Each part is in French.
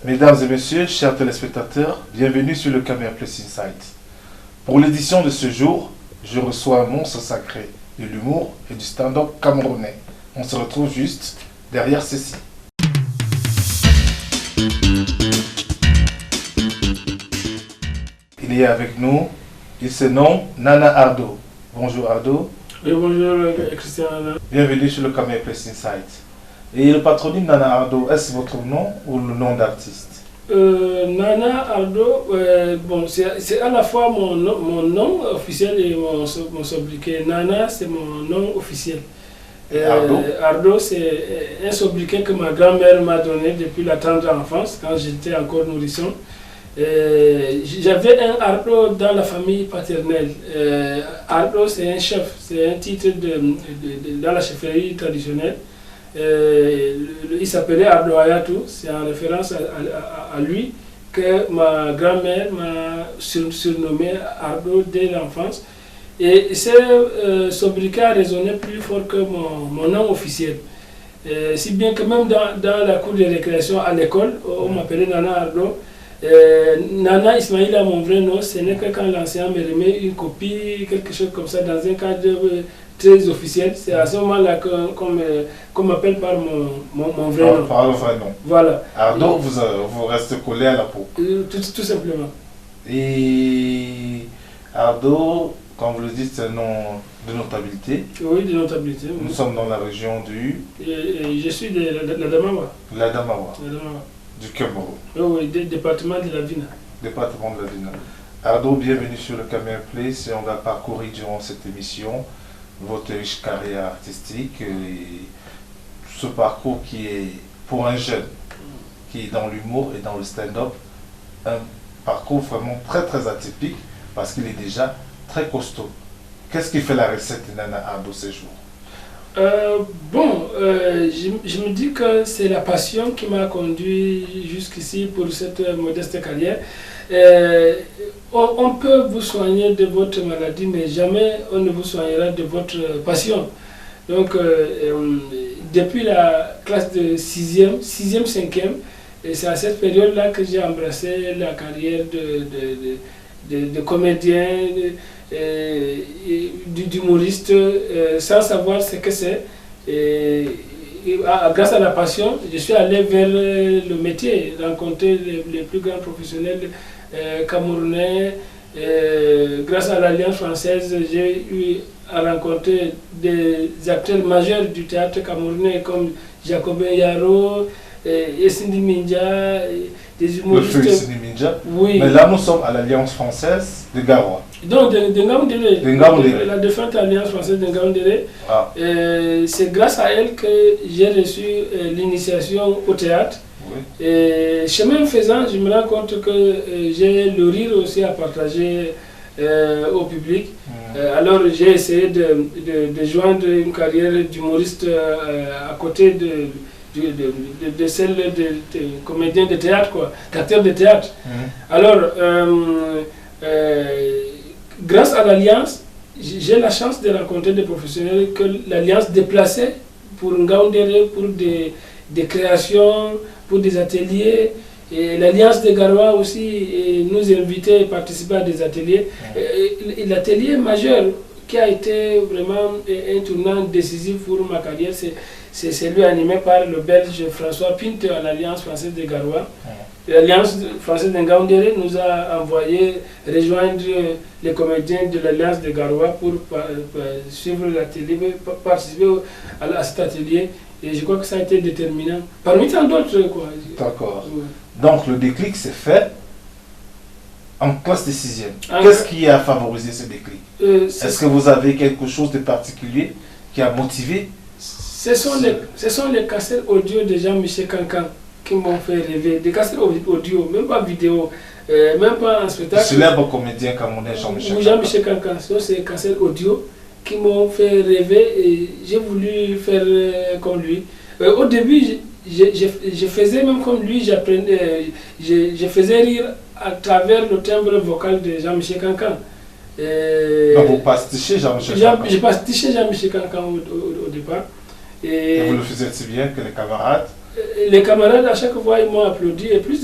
Mesdames et messieurs, chers téléspectateurs, bienvenue sur le Caméra Plus Insight. Pour l'édition de ce jour, je reçois un monstre sacré de l'humour et du stand-up camerounais. On se retrouve juste derrière ceci. Il est avec nous, il se nomme Nana Ardo. Bonjour Ardo. Oui, bonjour Christian. Bienvenue sur le Caméra Plus Insight. Et le patronyme Nana Ardo, est-ce votre nom ou le nom d'artiste? Nana Ardo, bon, c'est à la fois mon nom officiel et mon sobriquet. Nana, c'est mon nom officiel. Ardo, c'est un sobriquet que ma grand-mère m'a donné depuis la tendre enfance, quand j'étais encore nourrisson. J'avais un Ardo dans la famille paternelle. Ardo, c'est un chef, c'est un titre dans la chefferie traditionnelle. Il s'appelait Ardo Hayatou, c'est en référence à lui que ma grand-mère m'a surnommé Ardo dès l'enfance. Et ce sobriquet a résonné plus fort que mon nom officiel. Si bien que même dans la cour de récréation à l'école, on m'appelait Nana Ardo. Nana Ismaïla, mon vrai nom, ce n'est que quand l'enseignant me remet une copie, quelque chose comme ça, dans un cadre très officiel. C'est à ce moment-là qu'on m'appelle par mon vrai nom. Par le vrai nom. Voilà. Ardo, vous restez collé à la peau. Tout simplement. Et Ardo, comme vous le dites, c'est un nom de notabilité. Oui, de notabilité. Nous sommes dans la région du... je suis de l'Adamawa. L'Adamawa. Du Cameroun. Oui, département de la Vina. Département de la Vina. Ardo, bienvenue sur le Caméra Plus et on va parcourir durant cette émission votre riche carrière artistique et ce parcours qui est pour un jeune qui est dans l'humour et dans le stand-up, un parcours vraiment très très atypique parce qu'il est déjà très costaud. Qu'est-ce qui fait la recette de Nana Ardo ces jours? Je me dis que c'est la passion qui m'a conduit jusqu'ici pour cette modeste carrière. On peut vous soigner de votre maladie, mais jamais on ne vous soignera de votre passion. Donc, depuis la classe de 6e, 5e, c'est à cette période-là que j'ai embrassé la carrière de comédien, d'humoriste, sans savoir ce que c'est. Grâce à la passion, je suis allé vers le métier, rencontrer les plus grands professionnels camerounais. Grâce à l'Alliance française, j'ai eu à rencontrer des acteurs majeurs du théâtre camerounais comme Jacobin Yaro, Essindi Minja, des humoristes. Le feu Essindi Minja. Oui. Mais là, nous sommes à l'Alliance française de Garoua. Donc, de Ngaoundéré, la défunte Alliance française de Ngaoundéré. Ah. C'est grâce à elle que j'ai reçu l'initiation au théâtre. Oui. Et chemin faisant, je me rends compte que j'ai le rire aussi à partager au public. Alors, j'ai essayé de joindre une carrière d'humoriste à côté de celle de comédien de théâtre, d'acteur de théâtre. Alors, grâce à l'Alliance, j'ai la chance de rencontrer des professionnels que l'Alliance déplaçait pour Ngaoundéré, pour des créations, pour des ateliers. Et l'Alliance de Garoua aussi nous invitait à participer à des ateliers. L'atelier majeur qui a été vraiment un tournant décisif pour ma carrière, c'est celui animé par le Belge François Pinte à l'Alliance française de Garoua. L'Alliance française de Ngaoundéré nous a envoyé rejoindre les comédiens de l'Alliance de Garoua pour suivre l'atelier, participer à cet atelier. Et je crois que ça a été déterminant. Parmi tant d'autres, quoi. D'accord. Ouais. Donc le déclic s'est fait en classe de 6e. Qu'est-ce qui a favorisé ce déclic? Est-ce que vous avez quelque chose de particulier qui a motivé? Ce sont les cassettes audio de Jean-Michel Cancan qui m'ont fait rêver. Des cassettes audio, même pas vidéo, même pas en spectacle. Célèbre comédien camerounais Jean-Michel Cancan. Jean-Michel Cancan, ce sont ces cassettes audio qui m'ont fait rêver et j'ai voulu faire comme lui. Au début, je faisais même comme lui, je faisais rire à travers le timbre vocal de Jean-Michel Cancan. Donc vous pastichez Jean-Michel Cancan? J'ai pastiché Jean-Michel Cancan au départ. Et vous le faisiez si bien que les camarades les camarades, à chaque fois, ils m'ont applaudi. Et plus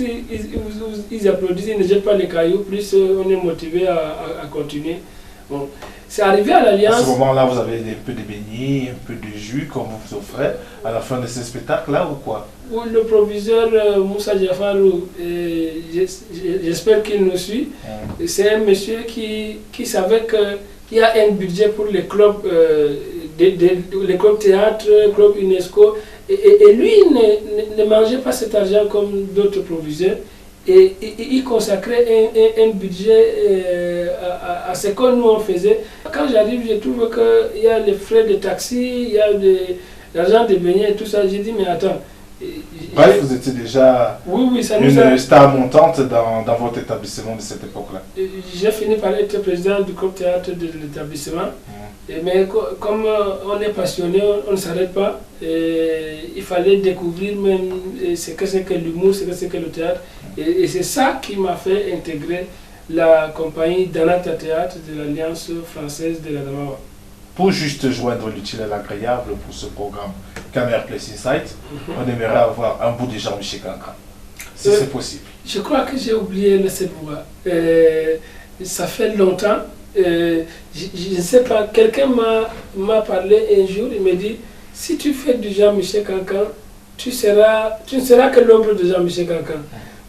ils applaudissent, ils ne jettent pas les cailloux, plus on est motivé à continuer. Bon. C'est arrivé à l'Alliance. À ce moment-là, vous avez un peu de beignets, un peu de jus, comme vous offrez à la fin de ce spectacle-là ou quoi? Le proviseur Moussa Diafarou, j'espère qu'il nous suit. C'est un monsieur qui savait qu'il y a un budget pour les clubs, les clubs théâtre, clubs UNESCO. Et lui ne mangeait pas cet argent comme d'autres proviseurs. Et il consacrait un budget à ce que nous on faisait. Quand j'arrive, je trouve qu'il y a les frais de taxi, il y a l'argent de beignets et tout ça. J'ai dit, mais attends. Bref, vous étiez déjà une star montante dans votre établissement de cette époque-là. J'ai fini par être président du club théâtre de l'établissement. Mais comme on est passionné, on ne s'arrête pas. Il fallait découvrir même ce que c'est que l'humour, ce que c'est que le théâtre. Et c'est ça qui m'a fait intégrer la compagnie Danata Théâtre de l'Alliance française de la Damawa. Pour juste joindre l'utile et l'agréable pour ce programme Camera Place Insight, on aimerait avoir un bout de Jean-Michel Kankan, si c'est possible. Je crois que j'ai oublié le Seboua. Ça fait longtemps. Je ne sais pas, quelqu'un m'a parlé un jour, il m'a dit, si tu fais du Jean-Michel Kankan, tu ne seras que l'ombre de Jean-Michel Kankan.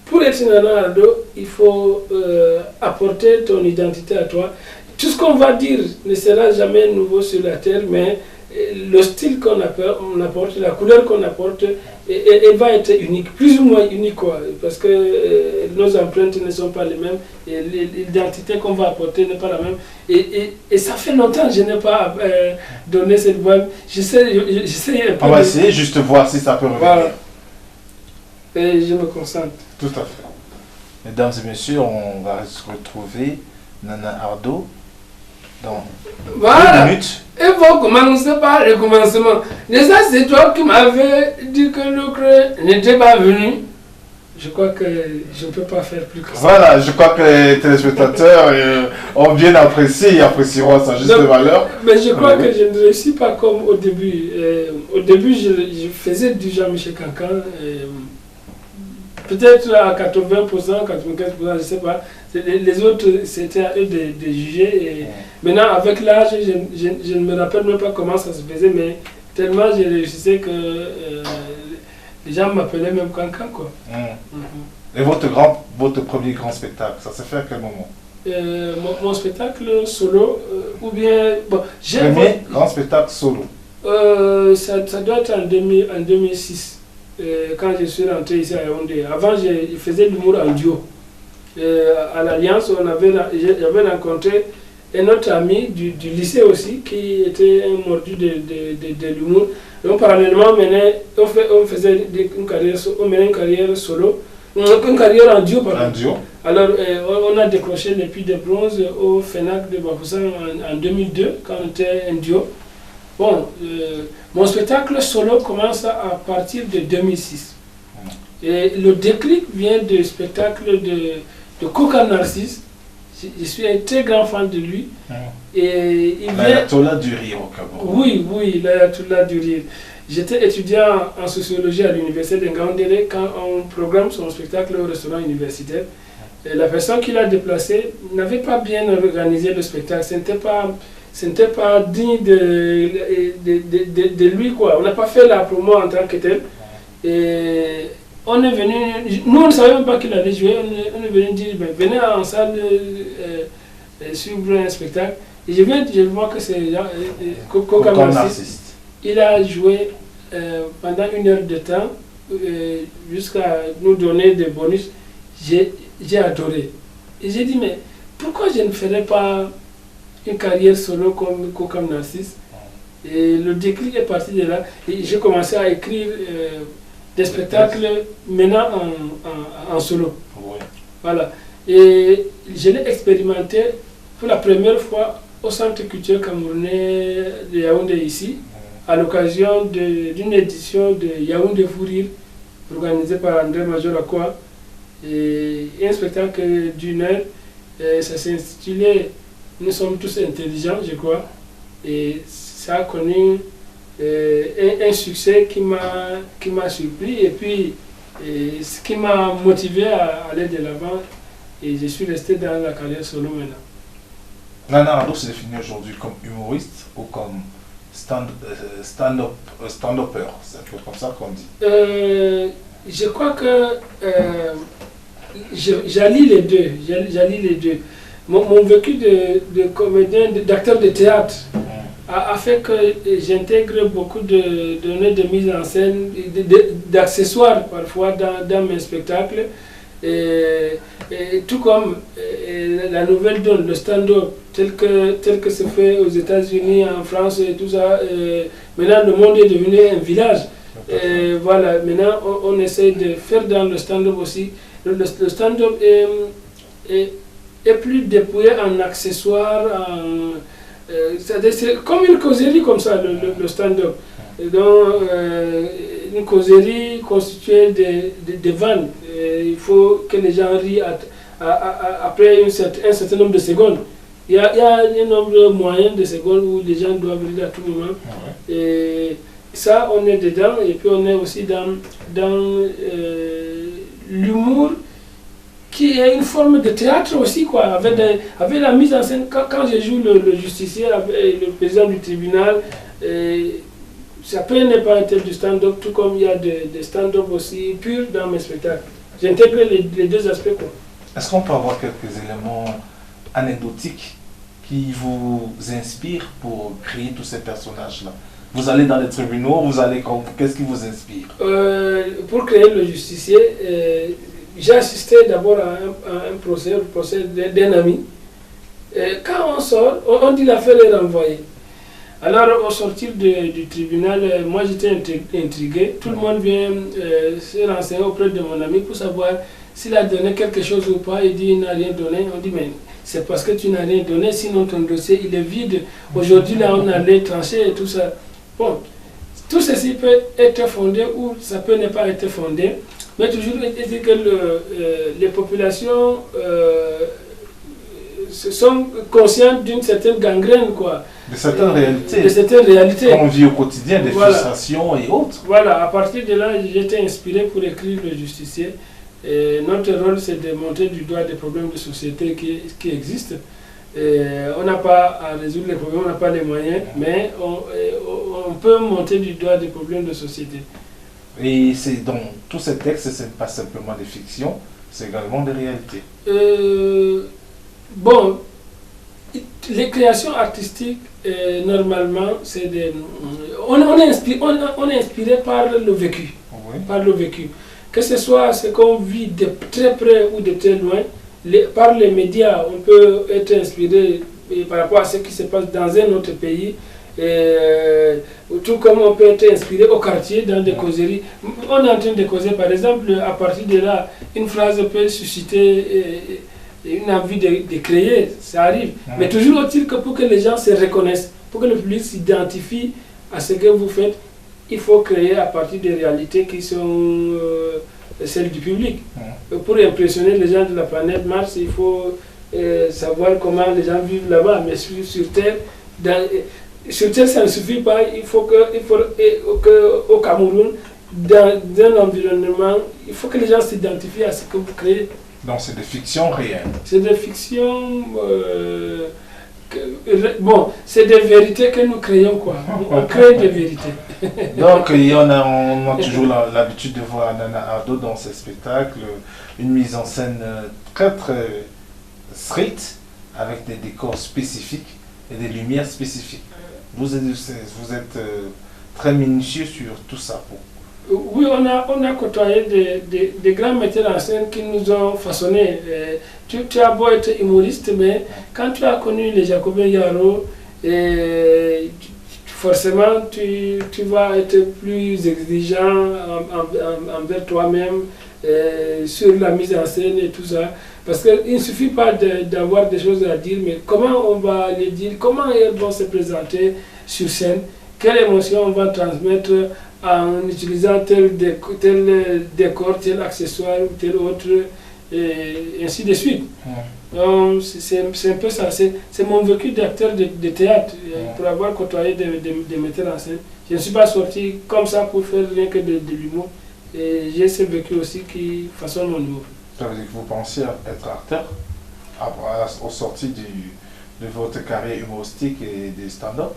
Pour être Nana Ardo, il faut apporter ton identité à toi. Tout ce qu'on va dire ne sera jamais nouveau sur la terre, mais le style qu'on apporte, la couleur qu'on apporte, elle va être unique, plus ou moins unique, quoi, parce que nos empreintes ne sont pas les mêmes, et l'identité qu'on va apporter n'est pas la même. Et ça fait longtemps que je n'ai pas donné cette voix. J'essaie un peu. On va essayer juste de voir si ça peut revenir. Voilà. Et je me concentre. Tout à fait. Mesdames et messieurs, on va se retrouver Nana Ardo dans 2 minutes. Et vous commencez par le commencement. Déjà, c'est toi qui m'avais dit que l'Ukraine n'était pas venu. Je crois que je ne peux pas faire plus que ça. Voilà, je crois que les téléspectateurs ont bien apprécié et apprécieront sa juste valeur. Mais je crois que je ne réussis pas comme au début. Au début, je faisais du Jean-Michel Kankan. Peut-être à 80%, 95%, je ne sais pas. Les autres, c'était à eux de juger. Et maintenant, avec l'âge, je ne me rappelle même pas comment ça se faisait, mais tellement j'ai réussi que les gens m'appelaient même Kankan, quoi. Et votre premier grand spectacle, ça s'est fait à quel moment? Mon spectacle solo, ou bien... Bon, premier grand spectacle solo? Ça doit être en 2006. Quand je suis rentré ici à Yaoundé. Avant, je faisais l'humour en duo. À l'Alliance, j'avais rencontré un autre ami du lycée aussi, qui était un mordu de l'humour. Donc, parallèlement, on faisait une carrière solo, une carrière en duo. En duo. Alors, on a décroché les prix de bronze au FENAC de Bafoussam en 2002, quand on était un duo. Bon, mon spectacle solo commence à partir de 2006. Et le déclic vient du spectacle de Koka Narcisse. Je suis un très grand fan de lui. Et il vient... L'ayatollah du rire au Cameroun. Oui, l'ayatollah du rire. J'étais étudiant en sociologie à l'université de Ngaoundéré quand on programme son spectacle au restaurant universitaire. Et la personne qui l'a déplacé n'avait pas bien organisé le spectacle. Ce n'était pas digne de lui, quoi. On n'a pas fait la promo en tant que tel. Et on est venu, nous on ne savait même pas qu'il allait jouer, on est venu dire, ben, venez en salle suivre un spectacle. Et je vois que c'est Koka Narcisse. Il a joué pendant 1 heure de temps, jusqu'à nous donner des bonus. J'ai adoré. Et j'ai dit, mais pourquoi je ne ferais pas une carrière solo comme Koka Narcisse? Et le déclic est parti de là. Et j'ai commencé à écrire des spectacles maintenant en solo. Oui. Voilà. Et je l'ai expérimenté pour la première fois au Centre culturel camerounais de Yaoundé ici, à l'occasion d'une édition de Yaoundé Fourir, organisée par André Majorakwa. Et un spectacle d'1 heure, ça s'est intitulé Nous sommes tous intelligents, je crois. Et ça a connu un succès qui m'a surpris et puis ce qui m'a motivé à aller de l'avant, et je suis resté dans la carrière solo maintenant. Nana Ardo se définit aujourd'hui comme humoriste ou comme stand-upper, c'est un peu comme ça qu'on dit. Je crois que j'allie les deux. Mon vécu de comédien, d'acteur de théâtre a fait que j'intègre beaucoup de données de mise en scène, d'accessoires parfois dans mes spectacles. Et tout comme la nouvelle donne, le stand-up, tel que c'est fait aux États-Unis, en France et tout ça, maintenant le monde est devenu un village. Voilà, maintenant on essaie de faire dans le stand-up aussi. Le stand-up est plus dépouillé en accessoires, c'est comme une causerie comme ça, le stand-up. Donc, une causerie constituée de vannes. Il faut que les gens rient après un certain nombre de secondes. Il y a un nombre moyen de secondes où les gens doivent rire à tout moment. Et ça, on est dedans. Et puis, on est aussi dans l'humour qui est une forme de théâtre aussi, quoi, avec la mise en scène. Quand je joue le justicier avec le président du tribunal, ça peut ne pas être du stand-up, tout comme il y a des stand-up aussi purs dans mes spectacles. J'intègre les deux aspects, quoi. Est-ce qu'on peut avoir quelques éléments anecdotiques qui vous inspirent pour créer tous ces personnages-là? Vous allez dans les tribunaux, qu'est-ce qui vous inspire? Pour créer le justicier, j'ai assisté d'abord à un procès d'un ami. Quand on sort, on dit l'affaire est renvoyée. Alors au sortir du tribunal, moi j'étais intrigué. Tout le monde vient se renseigner auprès de mon ami pour savoir s'il a donné quelque chose ou pas. Il dit il n'a rien donné. On dit mais c'est parce que tu n'as rien donné, sinon ton dossier il est vide. Aujourd'hui là on allait trancher et tout ça. Bon, tout ceci peut être fondé ou ça peut ne pas être fondé. Mais toujours est-il que les populations sont conscientes d'une certaine gangrène, quoi. De certaines réalités. De certaines réalités. Qu'on vit au quotidien, des frustrations et autres. Voilà, à partir de là, j'étais inspiré pour écrire Le Justicier. Et notre rôle, c'est de montrer du doigt des problèmes de société qui existent. On n'a pas à résoudre les problèmes, on n'a pas les moyens, mais on peut montrer du doigt des problèmes de société. Et c'est dans tous ces textes, ce n'est pas simplement des fictions, c'est également des réalités. Bon, les créations artistiques, normalement, c'est des... On est inspiré par le vécu. Oui. Par le vécu. Que ce soit ce qu'on vit de très près ou de très loin, par les médias, on peut être inspiré par rapport à ce qui se passe dans un autre pays. Tout comme on peut être inspiré au quartier dans des causeries. On est en train de causer, par exemple, à partir de là, une phrase peut susciter une envie de créer, ça arrive. Mais toujours est-il que pour que les gens se reconnaissent, pour que le public s'identifie à ce que vous faites, il faut créer à partir des réalités qui sont celles du public. Pour impressionner les gens de la planète Mars, il faut savoir comment les gens vivent là-bas. Mais sur Terre, sur Terre, ça ne suffit pas. Il faut qu'au Cameroun, dans un environnement, il faut que les gens s'identifient à ce que vous créez. Donc c'est des fictions réelles. C'est des fictions... bon, c'est des vérités que nous créons, quoi. On crée des vérités. Donc on a toujours l'habitude de voir Nana Ardo dans ses spectacles, une mise en scène très très stricte, avec des décors spécifiques et des lumières spécifiques. Vous êtes très minutieux sur tout ça. Oui, on a côtoyé des grands metteurs en scène qui nous ont façonnés. Tu as beau être humoriste, mais quand tu as connu les Jacobin Yaro, forcément tu vas être plus exigeant envers toi-même sur la mise en scène et tout ça. Parce qu'il ne suffit pas d'avoir des choses à dire, mais comment on va les dire, comment elles vont se présenter sur scène, quelle émotion on va transmettre en utilisant tel décor, tel accessoire ou tel autre, et ainsi de suite. Donc c'est un peu ça, c'est mon vécu d'acteur de théâtre. Pour avoir côtoyé des metteurs en scène, Je ne suis pas sorti comme ça pour faire rien que de l'humour. Et j'ai ce vécu aussi qui façonne mon humour. Ça veut dire que vous pensiez être acteur au sorti de votre carrière humoristique et des stand-up?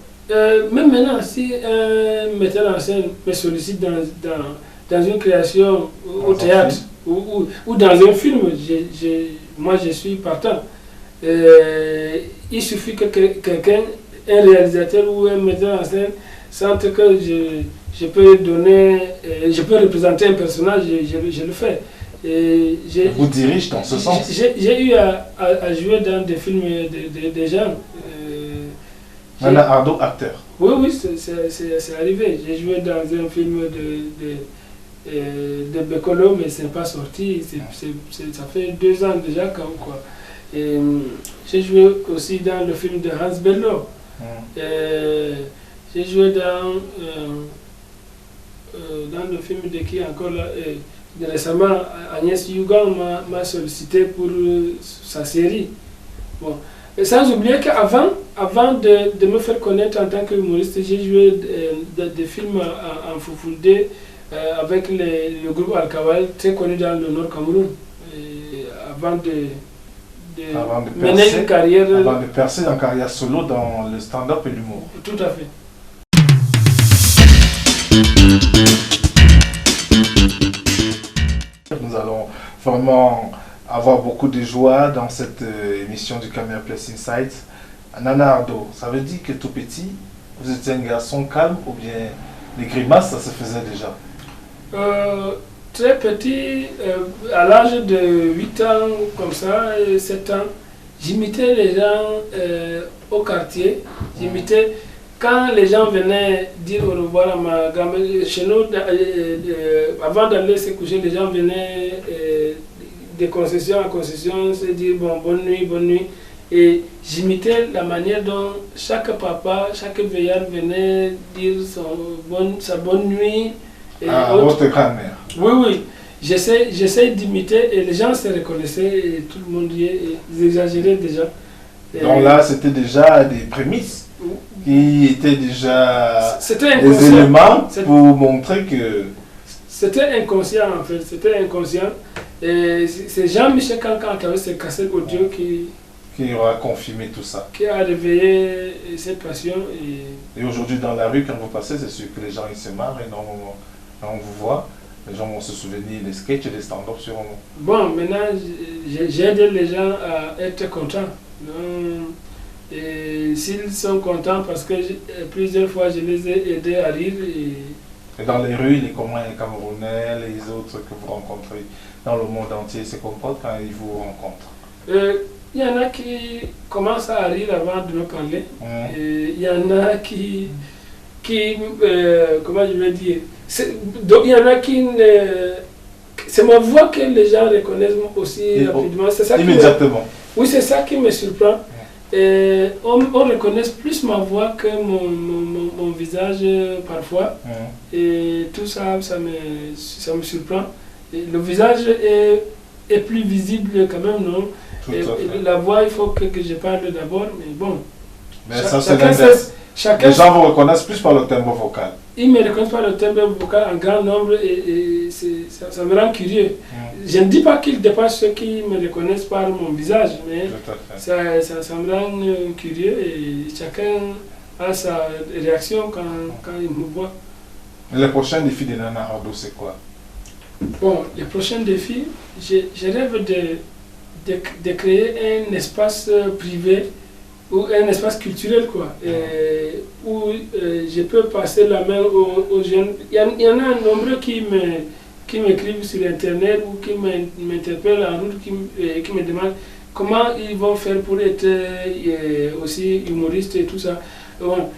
Même maintenant, si un metteur en scène me sollicite dans une création au théâtre ou dans un film, moi je suis partant. Il suffit que quelqu'un, un réalisateur ou un metteur en scène, sente que je peux je peux représenter un personnage, je le fais. Vous dirige dans ce sens? J'ai eu à jouer dans des films des gens. Nana Ardo, acteur? Oui, c'est arrivé. J'ai joué dans un film de Bekolo, mais ce n'est pas sorti. Ça fait 2 ans déjà, quoi. J'ai joué aussi dans le film de Hans Bello. J'ai joué dans le film de qui encore là, récemment, Agnès Yugan m'a sollicité pour sa série. Bon. Et sans oublier qu'avant de me faire connaître en tant qu'humoriste, j'ai joué des films en Foufoudé avec le groupe Al-Kawal, très connu dans le Nord Cameroun. Avant de mener une carrière. Avant de percer en carrière solo dans le stand-up et l'humour. Tout à fait. Nous allons vraiment avoir beaucoup de joie dans cette émission du Camera Place Insight. Nana Ardo, ça veut dire que tout petit, vous étiez un garçon calme ou bien les grimaces, ça se faisait déjà? Très petit, à l'âge de 8 ans, comme ça, 7 ans, j'imitais les gens au quartier. J'imitais quand les gens venaient dire au revoir à ma grand-mère. Chez nous, avant d'aller se coucher, les gens venaient de concession en concession, se dire bon, bonne nuit, bonne nuit. Et j'imitais la manière dont chaque papa, chaque veillard venait dire sa bonne nuit. Votre grand-mère? Oui. J'essaie d'imiter et les gens se reconnaissaient et tout le monde ils exagéraient déjà. Donc là, c'était déjà des prémices qui étaient déjà des éléments pour montrer que... C'était inconscient en fait, c'était inconscient. Et c'est Jean-Michel Cancan qui avait ce cassette audio qui aura confirmé tout ça. Qui a réveillé cette passion. Et aujourd'hui dans la rue, quand vous passez, c'est sûr que les gens ils se marrent énormément. Quand on vous voit, les gens vont se souvenir des sketchs et des stand-up sur nous. Bon, maintenant, j'aide les gens à être contents. Et s'ils sont contents, parce que plusieurs fois je les ai aidés à rire. Et dans les rues, les communs, les Camerounais, les autres que vous rencontrez dans le monde entier se comportent quand ils vous rencontrent? Il y en a qui commencent à rire avant de me parler. Il y en a qui comment je vais dire, donc il y en a qui c'est ma voix que les gens reconnaissent aussi rapidement. Ça immédiatement. Oui, c'est ça qui me surprend. On reconnaît plus ma voix que mon visage parfois. Et tout ça, ça me surprend. Et le visage est plus visible quand même, non? Et la voix, il faut que je parle d'abord, mais bon. Mais ça, c'est l'inverse. Les gens vous reconnaissent plus par le timbre vocal. Ils me reconnaissent par le timbre vocal en grand nombre et ça me rend curieux. Je ne dis pas qu'ils dépassent ceux qui me reconnaissent par mon visage, mais ça me rend curieux et chacun a sa réaction quand il me voit. Les prochains défis de Nana Ardo, c'est quoi? Bon, les prochains défis, je rêve de créer un espace privé ou un espace culturel quoi, où je peux passer la main aux jeunes. Il y en a un nombre qui m'écrivent sur internet ou qui m'interpellent en route, qui me demandent comment ils vont faire pour être aussi humoristes et tout ça. Bon,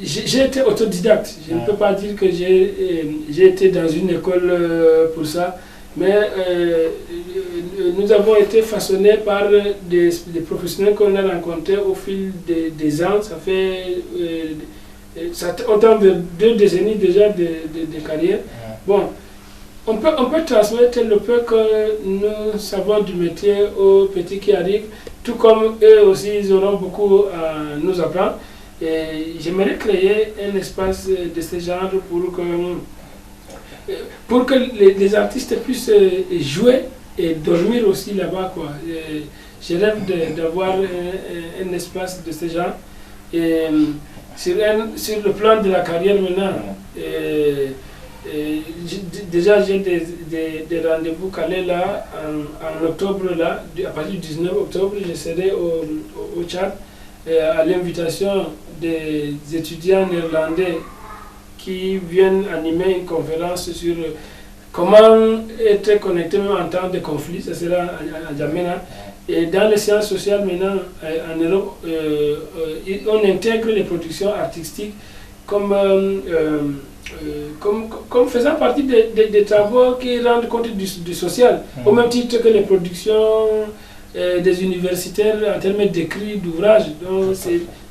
j'ai été autodidacte, je ne peux pas dire que j'ai été dans une école pour ça. Mais nous avons été façonnés par des professionnels qu'on a rencontrés au fil des ans. Ça fait autant de 2 décennies déjà de carrière. Bon, on peut transmettre le peu que nous savons du métier aux petits qui arrivent, tout comme eux aussi ils auront beaucoup à nous apprendre. Et j'aimerais créer un espace de ce genre pour que les artistes puissent jouer et dormir aussi là-bas, quoi. Je rêve d'avoir un espace de ce genre. Et sur le plan de la carrière maintenant, déjà j'ai des rendez-vous calés là, en octobre, là, à partir du 19 octobre, je serai au Tchad à l'invitation des étudiants néerlandais qui viennent animer une conférence sur comment être connecté même en temps de conflit. Ça sera à Djamena. Et dans les sciences sociales maintenant, en Europe, on intègre les productions artistiques comme faisant partie des travaux qui rendent compte du social, au même titre que les productions des universitaires en termes d'écrits, d'ouvrages. Donc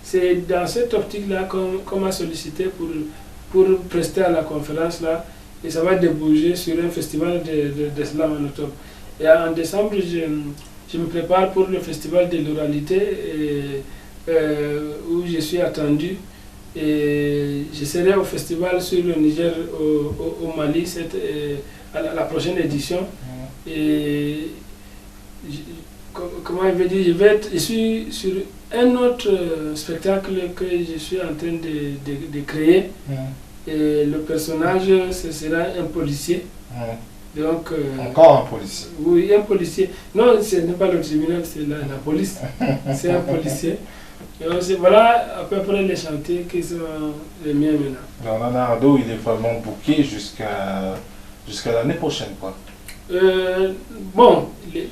c'est dans cette optique-là qu'on m'a sollicité pour prester à la conférence là, et ça va déboucher sur un festival de slam en octobre. Et en décembre, je me prépare pour le festival de l'oralité où je suis attendu. Et je serai au festival sur le Niger au Mali à la prochaine édition. Et comment je vais dire, je suis sur un autre spectacle que je suis en train de créer. Et le personnage, ce sera un policier. Donc, encore un policier? Oui, un policier. Non, ce n'est pas le tribunal, c'est la police. C'est un policier. Et voilà à peu près les chantiers qui sont les miens maintenant. Nana Ardo, il est vraiment booké jusqu'à l'année prochaine, quoi. Bon,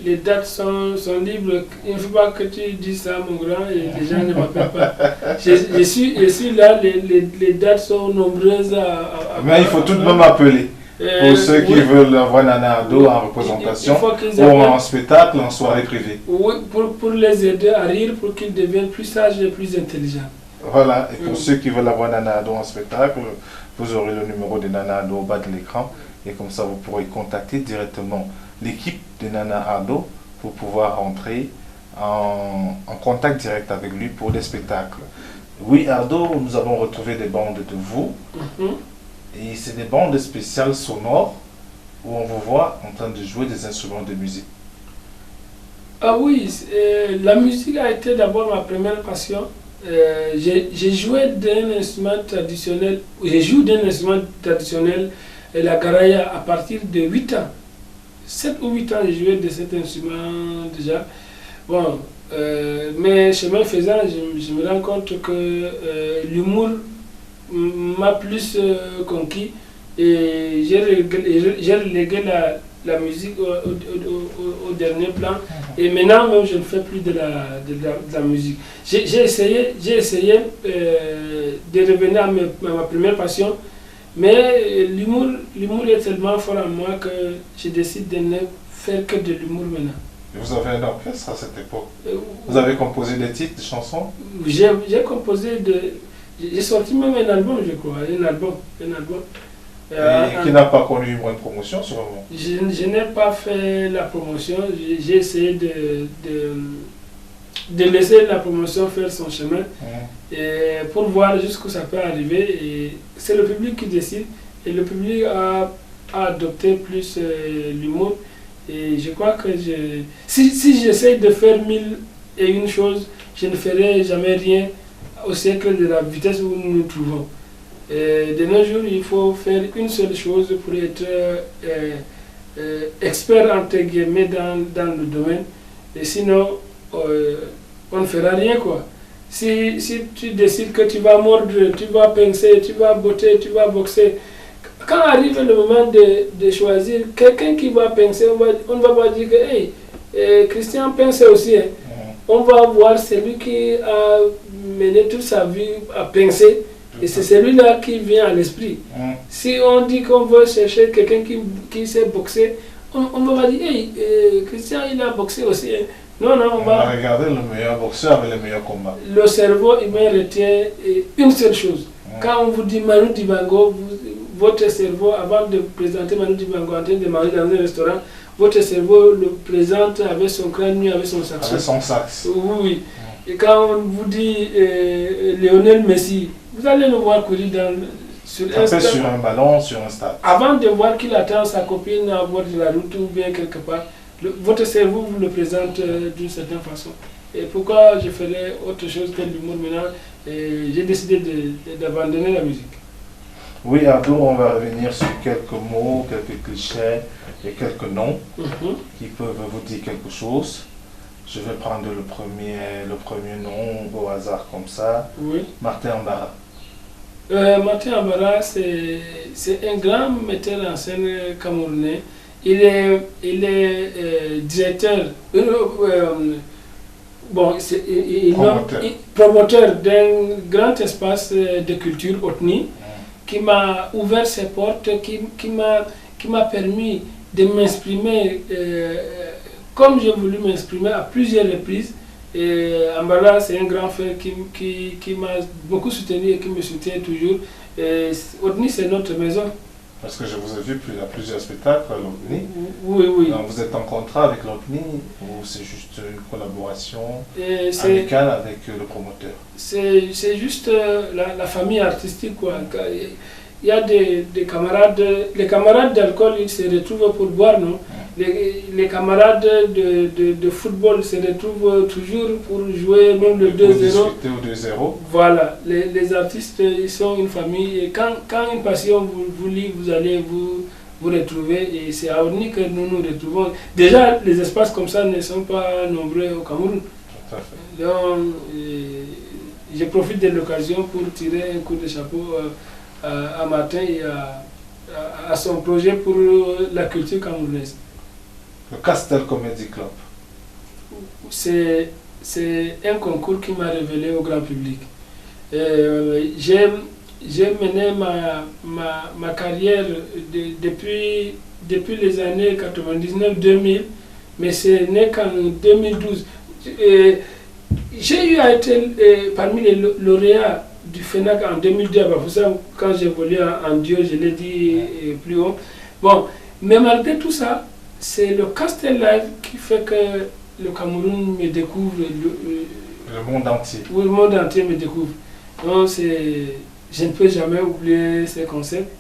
les dates sont libres. Il ne faut pas que tu dises ça, mon grand, et les gens ne m'appellent pas. Je suis là, les dates sont nombreuses mais il faut tout de même appeler. Pour ceux qui veulent voir Nana Ardo en représentation, ou en spectacle, en soirée privée. Oui, pour les aider à rire, pour qu'ils deviennent plus sages et plus intelligents. Voilà, et pour ceux qui veulent avoir Nana Ardo en spectacle, vous aurez le numéro de Nana Ardo au bas de l'écran. Et comme ça, vous pourrez contacter directement l'équipe de Nana Ardo pour pouvoir entrer en contact direct avec lui pour des spectacles. Oui, Ardo, nous avons retrouvé des bandes de vous. Et c'est des bandes spéciales sonores où on vous voit en train de jouer des instruments de musique. Ah oui, la musique a été d'abord ma première passion. J'ai joué d'un instrument traditionnel, la garaya, à partir de 8 ans. 7 ou 8 ans, j'ai joué de cet instrument déjà. Bon, mais chemin faisant, je me rends compte que l'humour m'a plus conquis et j'ai relégué la musique au dernier plan. Et maintenant même je ne fais plus de la musique. J'ai essayé de revenir à ma première passion, mais l'humour est tellement fort en moi que je décide de ne faire que de l'humour maintenant. Vous avez un orchestre à cette époque? Vous avez composé des titres, des chansons? J'ai composé j'ai sorti même un album, je crois, un album. Et qui n'a pas connu une bonne promotion, sûrement? Je n'ai pas fait la promotion, j'ai essayé de laisser la promotion faire son chemin et pour voir jusqu'où ça peut arriver. Et c'est le public qui décide, et le public a adopté plus l'humour. Et je crois que si j'essaie de faire 1001 choses, je ne ferai jamais rien au siècle de la vitesse où nous nous trouvons. De nos jours, il faut faire une seule chose pour être expert entre guillemets dans le domaine. Et sinon, on ne fera rien, quoi. Si tu décides que tu vas mordre, tu vas pincer, tu vas botter, tu vas boxer, quand arrive le moment de choisir quelqu'un qui va pincer, on ne va pas dire que hey, Christian pince aussi. Hein. On va voir celui qui a mené toute sa vie à pincer, et c'est celui-là qui vient à l'esprit. Si on dit qu'on veut chercher quelqu'un qui sait boxer, on va pas dire hey, Christian il a boxé aussi. Hein. Non, on va regarder le meilleur boxeur avec le meilleur combat. Le cerveau humain retient une seule chose. Quand on vous dit Manu Dibango, votre cerveau, avant de présenter Manu Dibango en train de manger dans un restaurant, votre cerveau le présente avec son crâne nu, avec son saxo. Avec son sax. Oui. Et quand on vous dit Lionel Messi, vous allez le voir courir sur un ballon, sur un stade. Avant de voir qu'il attend sa copine à bord de la route ou bien quelque part, votre cerveau vous le présente d'une certaine façon. Et pourquoi je ferais autre chose que l'humour maintenant, j'ai décidé d'abandonner la musique. Oui, Ardo, on va revenir sur quelques mots, quelques clichés et quelques noms qui peuvent vous dire quelque chose. Je vais prendre le premier nom au hasard comme ça. Oui. Martin Ambara. Martin Ambara, c'est un grand metteur en scène camerounais. Il est directeur, promoteur d'un grand espace de culture, Otni, qui m'a ouvert ses portes, qui m'a permis de m'exprimer comme j'ai voulu m'exprimer à plusieurs reprises. Ambara, c'est un grand frère qui m'a beaucoup soutenu et qui me soutient toujours. Otni, c'est notre maison. Parce que je vous ai vu à plusieurs spectacles à l'OTNI. Oui. Donc vous êtes en contrat avec l'OTNI ou c'est juste une collaboration amicale avec le promoteur? C'est juste la famille artistique, quoi. Il y a des camarades, les camarades d'alcool, ils se retrouvent pour boire, non? Les camarades de football se retrouvent toujours pour jouer même le 2-0. Au 2-0. Voilà, les artistes, ils sont une famille. Et quand une passion vous lie, vous allez vous retrouver. Et c'est à Otni que nous nous retrouvons. Déjà, les espaces comme ça ne sont pas nombreux au Cameroun. Tout à fait. Donc, je profite de l'occasion pour tirer un coup de chapeau à Martin et à son projet pour la culture camerounaise. Le Castel Comedy Club. C'est un concours qui m'a révélé au grand public. J'ai mené ma carrière depuis les années 99-2000, mais c'est né qu'en 2012. J'ai eu à être parmi les lauréats du FENAC en 2002 à Bafoussam, quand j'ai volé en duo, je l'ai dit plus haut. Bon, mais malgré tout ça, c'est le Castel Live qui fait que le Cameroun me découvre. Le monde entier. Oui, le monde entier me découvre. Donc je ne peux jamais oublier ces concepts.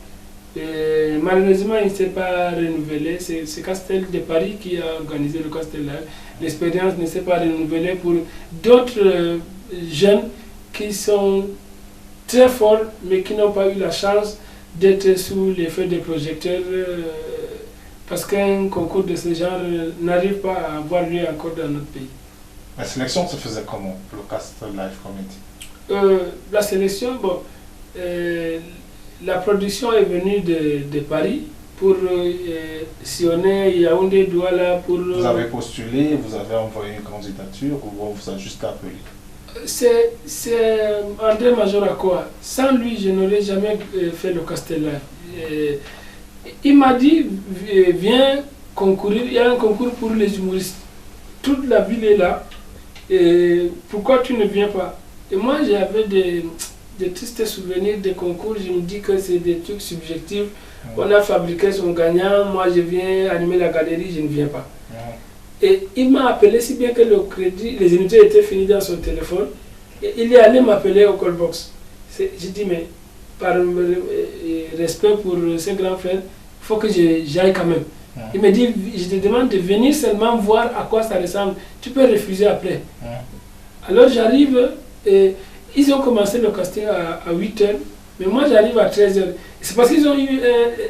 Et malheureusement, il ne s'est pas renouvelé. C'est Castel de Paris qui a organisé le Castel Live. L'expérience ne s'est pas renouvelée pour d'autres jeunes qui sont très forts, mais qui n'ont pas eu la chance d'être sous l'effet des projecteurs. Parce qu'un concours de ce genre n'arrive pas à avoir lieu encore dans notre pays. La sélection se faisait comment pour le Castel Live Comedy? La sélection, la production est venue de Paris pour sillonner Yaoundé, Douala pour... Vous avez postulé, vous avez envoyé une candidature ou on vous a juste appelé? C'est André Majorakoa. Sans lui, je n'aurais jamais fait le Castel Live. Il m'a dit, viens concourir, il y a un concours pour les humoristes. Toute la ville est là. Et pourquoi tu ne viens pas? Et moi, j'avais des tristes souvenirs des concours. Je me dis que c'est des trucs subjectifs. On a fabriqué son gagnant. Moi, je viens animer la galerie, je ne viens pas. Et il m'a appelé, si bien que le crédit, les unités étaient finies dans son téléphone. Et il est allé m'appeler au callbox. J'ai dit, mais par respect pour ses grands frères, il faut que j'aille quand même. Il me dit, je te demande de venir seulement voir à quoi ça ressemble. Tu peux refuser après. Alors j'arrive, et ils ont commencé le casting à 8h, mais moi j'arrive à 13h. C'est parce qu'ils ont eu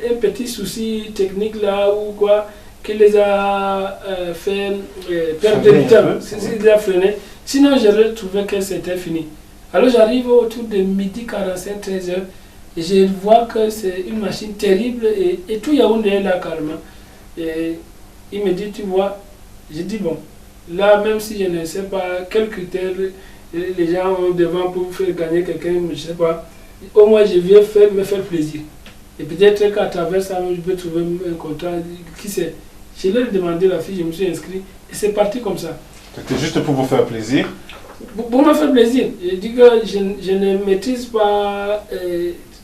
un petit souci technique là ou quoi, qui les a fait perdre du temps. C'est déjà freiné. Sinon j'aurais trouvé que c'était fini. Alors j'arrive autour de midi 45, 13h. Et je vois que c'est une machine terrible et tout Yaoundé est là carrément. Et il me dit, tu vois, je dis bon, là même si je ne sais pas quels critères les gens ont devant pour faire gagner quelqu'un, je ne sais pas, au moins je viens me faire plaisir. Et peut-être qu'à travers ça, je peux trouver un contrat, qui sait. Je leur ai demandé la fille, je me suis inscrit et c'est parti comme ça. C'était juste pour vous faire plaisir? Pour me faire plaisir. Je dis que je ne maîtrise pas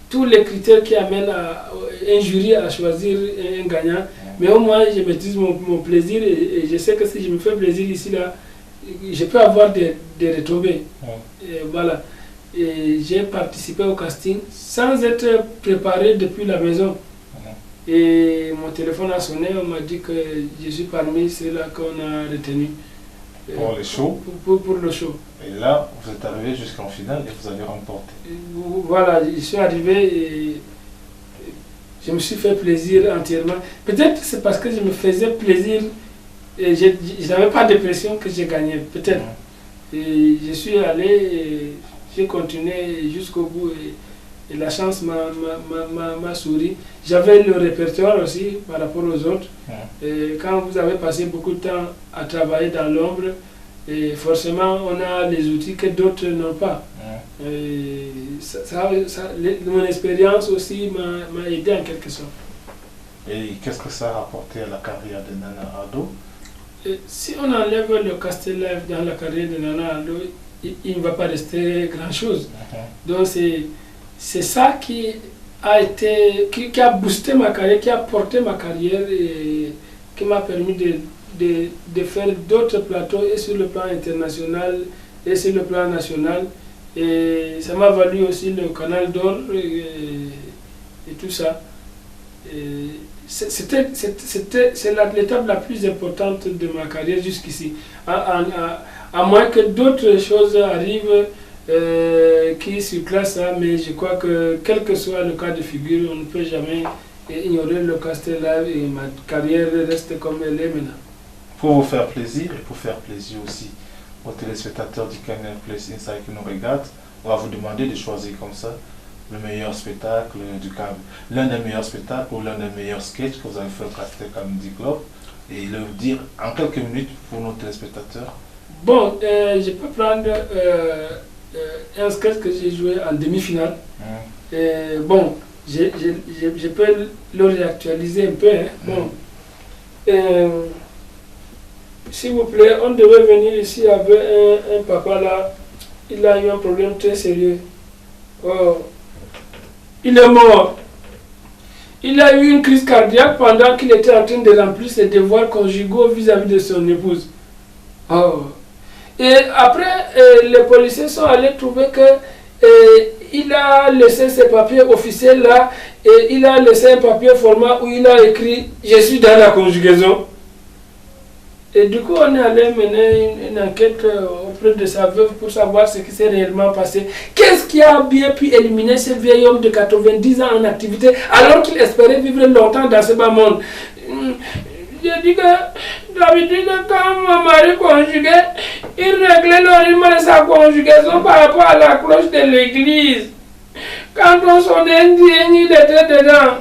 tous les critères qui amènent un jury à choisir un gagnant, mais au moins je maîtrise mon plaisir et je sais que si je me fais plaisir ici là, je peux avoir des retombées. Et voilà. Et j'ai participé au casting sans être préparé depuis la maison. Et mon téléphone a sonné, on m'a dit que je suis parmi ceux-là qu'on a retenu. Pour le show. Pour le show. Et là, vous êtes arrivé jusqu'en finale et vous avez remporté. Voilà, je suis arrivé et je me suis fait plaisir entièrement. Peut-être c'est parce que je me faisais plaisir et je n'avais pas de pression que j'ai gagné. Peut-être. Et je suis allé et j'ai continué jusqu'au bout. Et la chance m'a souri. J'avais le répertoire aussi par rapport aux autres. Et quand vous avez passé beaucoup de temps à travailler dans l'ombre, et forcément on a les outils que d'autres n'ont pas. Et mon expérience aussi m'a aidé en quelque sorte. Et qu'est-ce que ça a apporté à la carrière de Nana Addo? Si on enlève le casting live dans la carrière de Nana Addo, il ne va pas rester grand-chose. Donc c'est ça qui a boosté ma carrière, qui a porté ma carrière et qui m'a permis de faire d'autres plateaux et sur le plan international et sur le plan national. Et ça m'a valu aussi le Canal d'Or et tout ça. C'est l'étape la plus importante de ma carrière jusqu'ici. À moins que d'autres choses arrivent qui surclassent ça, mais je crois que quel que soit le cas de figure, on ne peut jamais ignorer le casting live et ma carrière reste comme elle est maintenant. Pour vous faire plaisir et pour faire plaisir aussi aux téléspectateurs du Canal Plus Inside qui nous regardent, on va vous demander de choisir comme ça le meilleur spectacle du câble, l'un des meilleurs spectacles ou l'un des meilleurs sketchs que vous avez fait au Castel Comedy Club et le dire en quelques minutes pour nos téléspectateurs. Bon, je peux prendre un sketch que j'ai joué en demi-finale. Bon, je peux le réactualiser un peu. Bon, s'il vous plaît, on devait venir ici avec un papa là. Il a eu un problème très sérieux. Oh. Il est mort. Il a eu une crise cardiaque pendant qu'il était en train de remplir ses devoirs conjugaux vis-à-vis de son épouse. Oh. Et après, les policiers sont allés trouver que il a laissé ses papiers officiels là et il a laissé un papier format où il a écrit « Je suis dans la conjugaison ». Et du coup, on est allé mener une enquête auprès de sa veuve pour savoir ce qui s'est réellement passé. Qu'est-ce qui a bien pu éliminer ce vieil homme de 90 ans en activité alors qu'il espérait vivre longtemps dans ce bas monde? J'ai dit que d'habitude, quand mon mari conjuguait, il réglait normalement sa conjugaison par rapport à la cloche de l'église. Quand on sonnait un ding, il était dedans.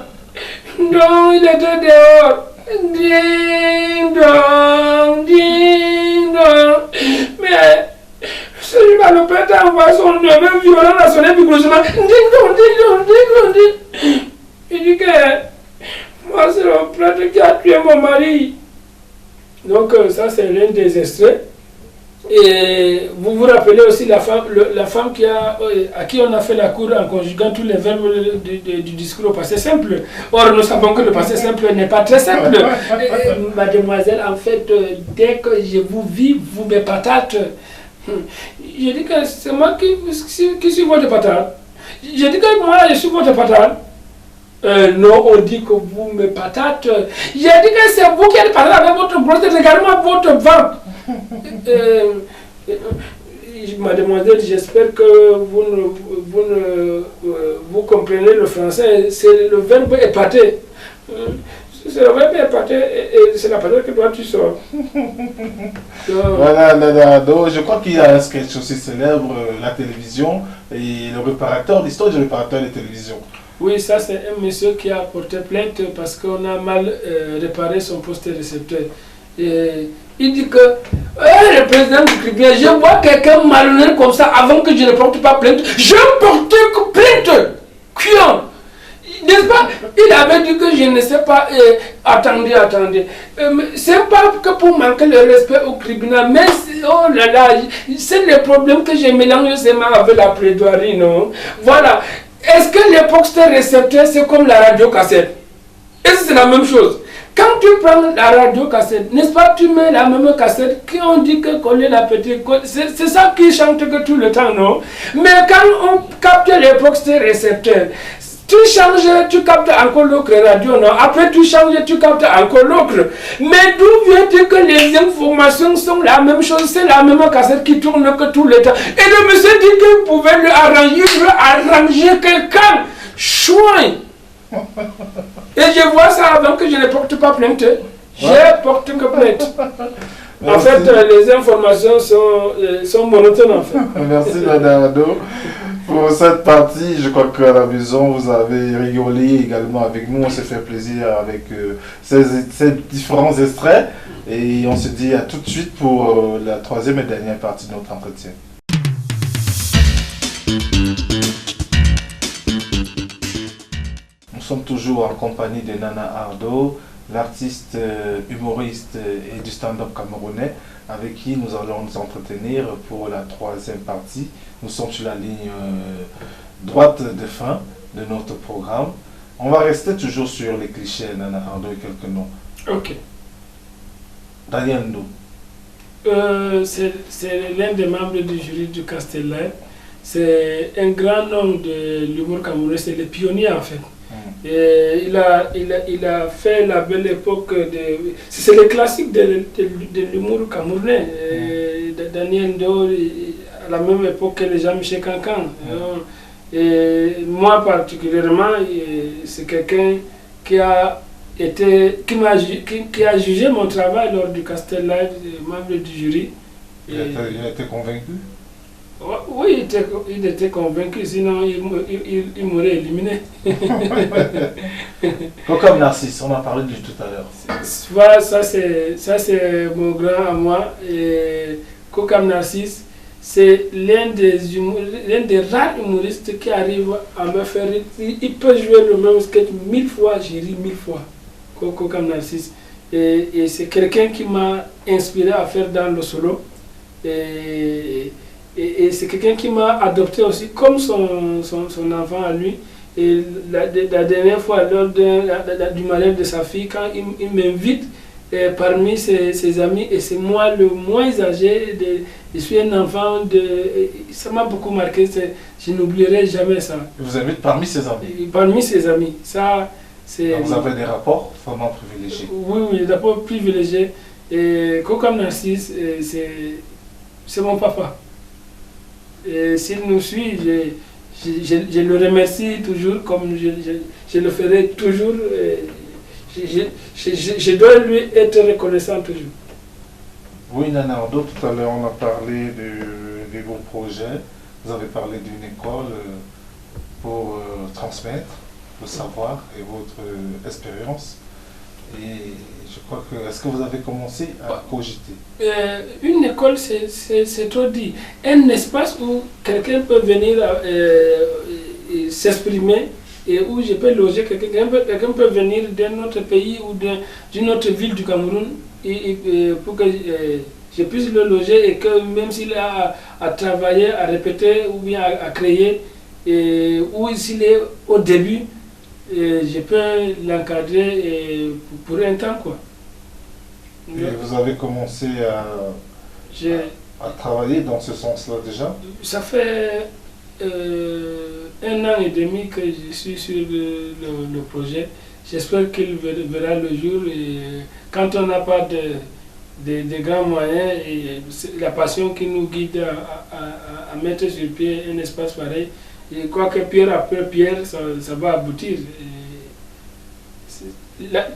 Donc, il était dehors. Ding dong, ding dong. Mais celui-là, le père envoie son neveu violent à sonner vigoureusement. Ding dong, ding dong, ding dong, ding. Il dit que moi, c'est le prêtre qui a tué mon mari. Donc, ça, c'est l'un des extraits. Et vous vous rappelez aussi la femme à qui on a fait la cour en conjuguant tous les verbes du discours au passé simple. Or, nous savons que le passé simple n'est pas très simple. Mademoiselle, en fait, dès que je vous vis, vous me patate. J'ai dit que c'est moi qui suis votre patate. J'ai dit que moi, je suis votre patate. Non, on dit que vous me patate. J'ai dit que c'est vous qui êtes patate avec votre brosse. Regardez-moi votre ventre. Mademoiselle, j'espère que vous comprenez le français. C'est le verbe épater. C'est le verbe épater et c'est la patate que toi tu sors. Voilà, donc, je crois qu'il y a un sketch aussi célèbre, la télévision et le réparateur, l'histoire du réparateur de télévision. Oui, ça c'est un monsieur qui a porté plainte parce qu'on a mal réparé son poste récepteur. Et il dit que le président du tribunal, je vois quelqu'un malhonnête comme ça avant que je ne porte pas plainte. Je porte plainte. Cuant. N'est-ce pas? Il avait dit que je ne sais pas. Attendez. C'est pas que pour manquer le respect au tribunal, mais oh là là, c'est le problème que j'ai mélangé seulement avec la plaidoirie, non? Voilà. Est-ce que l'époque c'était récepteur, c'est comme la radio cassette? Et c'est la même chose. Quand tu prends la radio cassette, n'est-ce pas, tu mets la même cassette qui on dit que coller la petite, c'est ça qui chante que tout le temps, non? Mais quand on capte l'époque, c'était récepteur. Tu changes, tu captes encore l'autre radio, non? Après tu changes, tu captes encore l'autre. Mais d'où vient-il que les informations sont la même chose? C'est la même cassette qui tourne que tout le temps. Et le monsieur dit qu'il pouvait lui arranger quelqu'un. Chouin! Et je vois ça avant que je ne porte pas plainte. Je porte que plainte. En fait, les informations sont monotones en fait. Merci Madame Ardo. Pour cette partie, je crois qu'à la maison, vous avez rigolé également avec nous. On s'est fait plaisir avec ces différents extraits. Et on se dit à tout de suite pour la troisième et dernière partie de notre entretien. Nous sommes toujours en compagnie de Nana Ardo, l'artiste humoriste et du stand-up camerounais, avec qui nous allons nous entretenir pour la troisième partie. Nous sommes sur la ligne droite de fin de notre programme. On va rester toujours sur les clichés, Nana Ardo, et quelques noms. Ok. Daniel Ndou. C'est l'un des membres du jury du Castellet. C'est un grand nom de l'humour camerounais, c'est le pionnier en fait. Et il a fait la belle époque de... C'est le classique de l'humour camerounais. Daniel Ndou, à la même époque que les Jean-Michel Cancan. Et moi particulièrement, c'est quelqu'un qui a jugé mon travail lors du Castellet, membre du jury. Il a été convaincu? Oui, il était convaincu, sinon il m'aurait éliminé. Comme Narcisse, on en parlait de tout à l'heure. Voilà, ça c'est mon grand à moi. Kokam Narcisse, c'est l'un des rares humoristes qui arrive à me faire rire. Il peut jouer le même sketch 1000 fois, j'ai ri 1000 fois. Kokam Narcisse. Et c'est quelqu'un qui m'a inspiré à faire dans le solo. Et c'est quelqu'un qui m'a adopté aussi comme son enfant à lui. Et la dernière fois, lors du mariage de sa fille, quand il m'invite parmi ses amis, et c'est moi le moins âgé, je suis un enfant, ça m'a beaucoup marqué, je n'oublierai jamais ça. Il vous invite parmi ses amis? Parmi ses amis. Ça, vous avez des rapports vraiment privilégiés? Oui, des rapports privilégiés. Et Kokam Narcisse, c'est mon papa. S'il nous suit, je le remercie toujours comme je le ferai toujours. Je dois lui être reconnaissant toujours. Oui, Nana Ardo, tout à l'heure on a parlé de vos projets. Vous avez parlé d'une école pour transmettre le savoir et votre expérience. Et je crois que... Est-ce que vous avez commencé à cogiter? Une école, c'est trop dit. Un espace où quelqu'un peut venir s'exprimer et où je peux loger quelqu'un. Quelqu'un peut venir d'un autre pays ou d'une autre ville du Cameroun pour que je puisse le loger et que même s'il a à travailler, à répéter ou bien à créer, ou s'il est au début, je peux l'encadrer pour un temps, quoi. Et vous avez commencé à travailler dans ce sens-là déjà? Ça fait 1 an et demi que je suis sur le projet. J'espère qu'il verra le jour. Et quand on n'a pas de grands moyens, et la passion qui nous guide à mettre sur pied un espace pareil, je crois que pierre après pierre, ça va aboutir.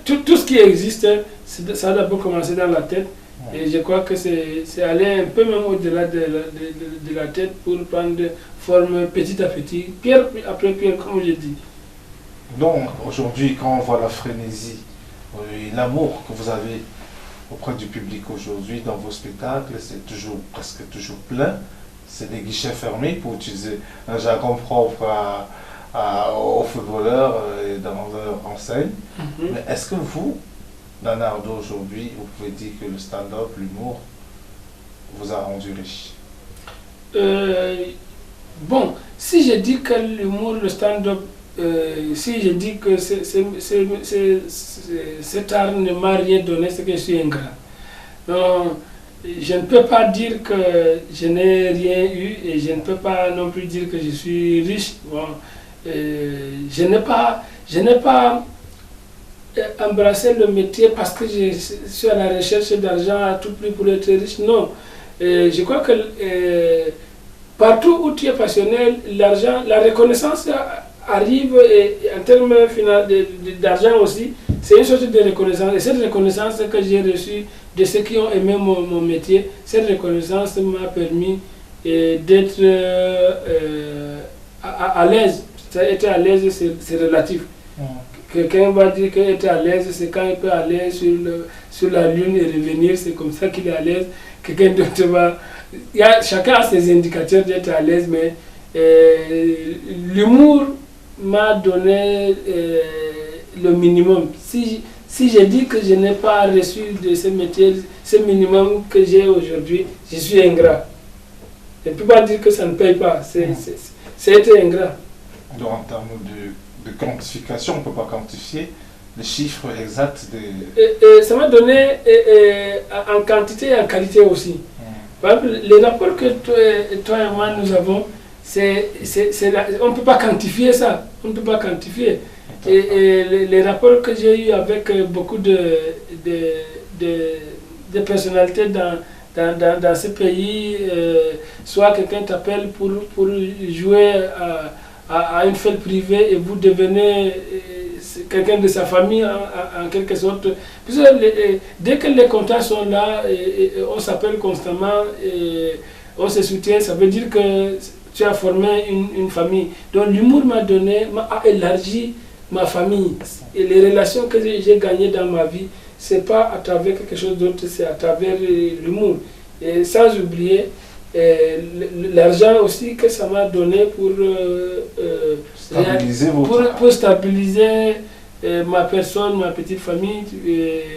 Tout ce qui existe, ça doit d'abord commencer dans la tête. Et je crois que c'est aller un peu même au-delà de la tête pour prendre forme petit à petit, pierre après pierre, comme je dis. Donc aujourd'hui, quand on voit la frénésie et l'amour que vous avez auprès du public aujourd'hui dans vos spectacles, c'est presque toujours plein. C'est des guichets fermés, pour utiliser un jargon propre aux footballeurs et dans leur enseigne. Mais est-ce que vous, Nana Ardo, aujourd'hui, vous pouvez dire que le stand-up, l'humour, vous a rendu riche? Bon, si je dis que l'humour, le stand-up si je dis que cet art ne m'a rien donné, c'est que je suis ingrat. Donc, je ne peux pas dire que je n'ai rien eu et je ne peux pas non plus dire que je suis riche. Bon, je n'ai pas embrassé le métier parce que je suis à la recherche d'argent à tout prix pour être riche. Non, je crois que partout où tu es passionné, l'argent, la reconnaissance arrive et en termes d'argent aussi, c'est une sorte de reconnaissance. Et cette reconnaissance que j'ai reçue de ceux qui ont aimé mon métier, cette reconnaissance m'a permis d'être à l'aise. Être à l'aise, c'est relatif. Quelqu'un va dire qu'il est à l'aise, c'est quand il peut aller sur la lune et revenir, c'est comme ça qu'il est à l'aise. Quelqu'un d'autre va... Chacun a ses indicateurs d'être à l'aise, mais l'humour m'a donné le minimum. Si je dis que je n'ai pas reçu de ce métier, ce minimum que j'ai aujourd'hui, je suis ingrat. Je ne peux pas dire que ça ne paye pas, c'est être ingrat. Donc en termes de quantification, on ne peut pas quantifier les chiffres exacts de... ça m'a donné en quantité et en qualité aussi. Par exemple, les rapports que toi et moi nous avons, on ne peut pas quantifier ça. On ne peut pas quantifier. Et les rapports que j'ai eu avec beaucoup de personnalités dans ce pays, soit quelqu'un t'appelle pour jouer à une fête privée et vous devenez quelqu'un de sa famille en quelque sorte. Dès que les contacts sont là, on s'appelle constamment, et on se soutient, ça veut dire que tu as formé une famille. Donc l'humour m'a élargi ma famille. Et les relations que j'ai gagnées dans ma vie, c'est pas à travers quelque chose d'autre, c'est à travers l'humour. Et sans oublier l'argent aussi que ça m'a donné pour stabiliser ma personne, ma petite famille,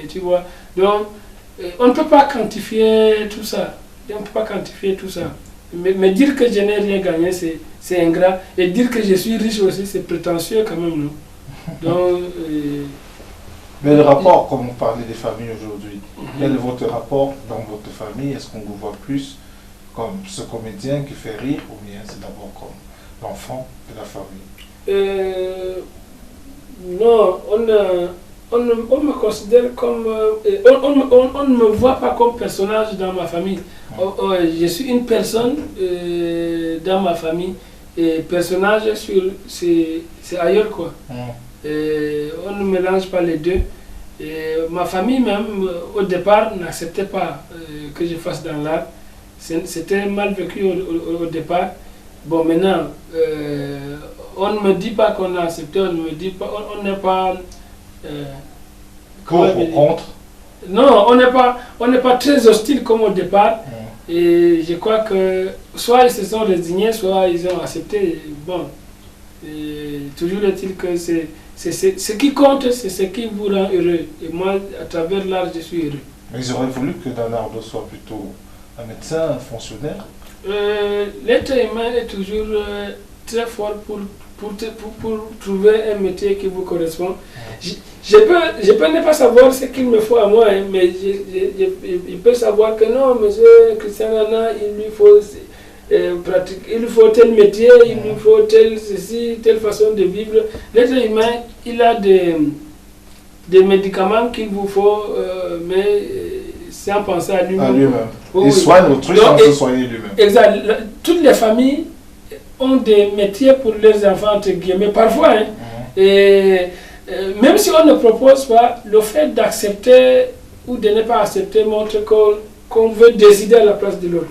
tu vois. Donc, on ne peut pas quantifier tout ça. On ne peut pas quantifier tout ça. Mais dire que je n'ai rien gagné, c'est ingrat. Et dire que je suis riche aussi, c'est prétentieux quand même, non? Donc, mais le rapport, comme on parlait des familles aujourd'hui, quel est votre rapport dans votre famille? Est-ce qu'on vous voit plus comme ce comédien qui fait rire, ou bien c'est d'abord comme l'enfant de la famille? Non, on me considère comme... on ne me voit pas comme personnage dans ma famille. Je suis une personne dans ma famille, et personnage, c'est ailleurs, quoi. On ne mélange pas les deux. Et ma famille même, au départ, n'acceptait pas que je fasse dans l'art. C'était mal vécu au départ. Bon, maintenant, on ne me dit pas qu'on a accepté, on ne me dit pas, on n'est pas... contre? Non, on n'est pas très hostile comme au départ. Et je crois que soit ils se sont résignés, soit ils ont accepté. Bon, toujours est-il que ce qui compte, c'est ce qui vous rend heureux. Et moi, à travers l'art, je suis heureux. Mais ils auraient voulu que Danardo soit plutôt un médecin, un fonctionnaire? L'être humain est toujours très fort pour trouver un métier qui vous correspond. Je peux ne pas savoir ce qu'il me faut à moi, hein, mais je peux savoir que non, monsieur Christian Nana, il lui faut il lui faut tel métier, il lui faut telle façon de vivre. L'être humain, il a des médicaments qu'il vous faut, mais sans penser à lui-même. Il soigne autrui sans se soigner lui-même. Exact. Toutes les familles ont des métiers pour leurs enfants, entre guillemets, parfois. Hein. Et même si on ne propose pas, le fait d'accepter ou de ne pas accepter montre qu'on veut décider à la place de l'autre.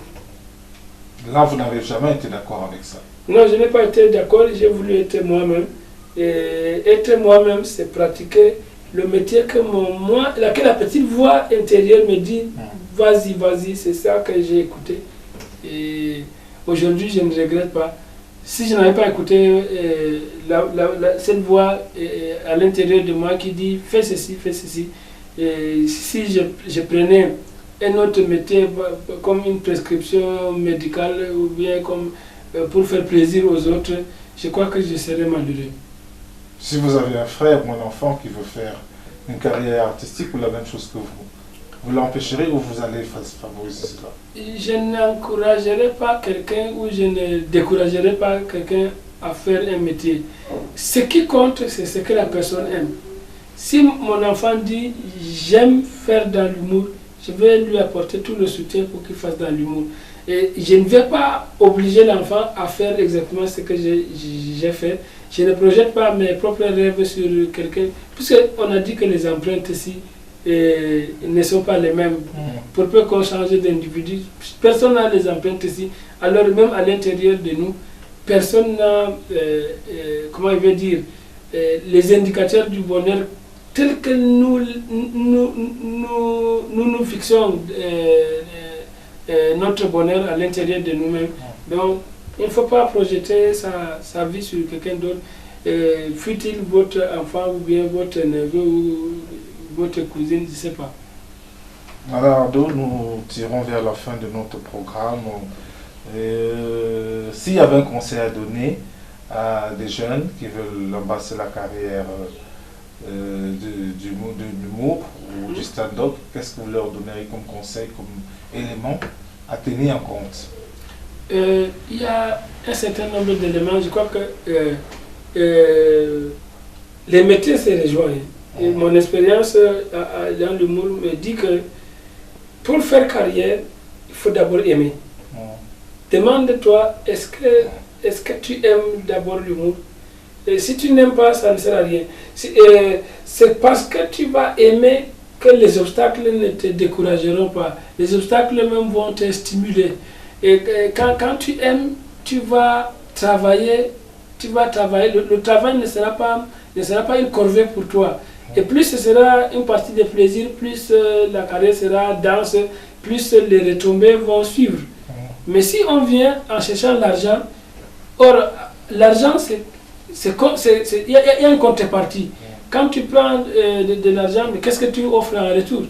Là, vous n'avez jamais été d'accord avec ça? Non, je n'ai pas été d'accord, j'ai voulu être moi-même. Et être moi-même, c'est pratiquer le métier que la petite voix intérieure me dit, vas-y, vas-y, c'est ça que j'ai écouté. Et aujourd'hui, je ne regrette pas. Si je n'avais pas écouté cette voix à l'intérieur de moi qui dit, fais ceci, et si je prenais un autre métier comme une prescription médicale ou bien comme pour faire plaisir aux autres, je crois que je serais malheureux. Si vous avez un frère ou un enfant qui veut faire une carrière artistique ou la même chose que vous l'empêcherez ou vous allez favoriser cela? Je n'encouragerai pas quelqu'un ou je ne découragerai pas quelqu'un à faire un métier. Ce qui compte, c'est ce que la personne aime. Si mon enfant dit j'aime faire dans l'humour, je vais lui apporter tout le soutien pour qu'il fasse dans l'humour. Et je ne vais pas obliger l'enfant à faire exactement ce que j'ai fait. Je ne projette pas mes propres rêves sur quelqu'un, puisqu'on a dit que les empreintes ici ne sont pas les mêmes. Pour peu qu'on change d'individu, personne n'a les empreintes ici. Alors même à l'intérieur de nous, personne n'a, comment il veut dire, les indicateurs du bonheur tels que nous fixons notre bonheur à l'intérieur de nous-mêmes. Donc, il ne faut pas projeter sa vie sur quelqu'un d'autre, fût-il votre enfant ou bien votre neveu ou votre cousine, je ne sais pas. Alors, Ardo, nous tirons vers la fin de notre programme. S'il y avait un conseil à donner à des jeunes qui veulent embrasser la carrière du l'humour ou du stand-up, qu'est-ce que vous leur donneriez comme conseil, comme élément à tenir en compte? Il y a un certain nombre d'éléments. Je crois que les métiers se rejoignent. Et mon expérience dans l'humour me dit que pour faire carrière, il faut d'abord aimer. Demande-toi, est-ce que tu aimes d'abord l'humour? Et si tu n'aimes pas, ça ne sert à rien. C'est parce que tu vas aimer que les obstacles ne te décourageront pas. Les obstacles même vont te stimuler. Et quand tu aimes, tu vas travailler. Le travail ne sera pas une corvée pour toi. Et plus ce sera une partie de plaisir, plus la carrière sera dense, plus les retombées vont suivre. Mais si on vient en cherchant l'argent, or l'argent il y a une contrepartie. Quand tu prends de l'argent, mais qu'est-ce que tu offres en retour?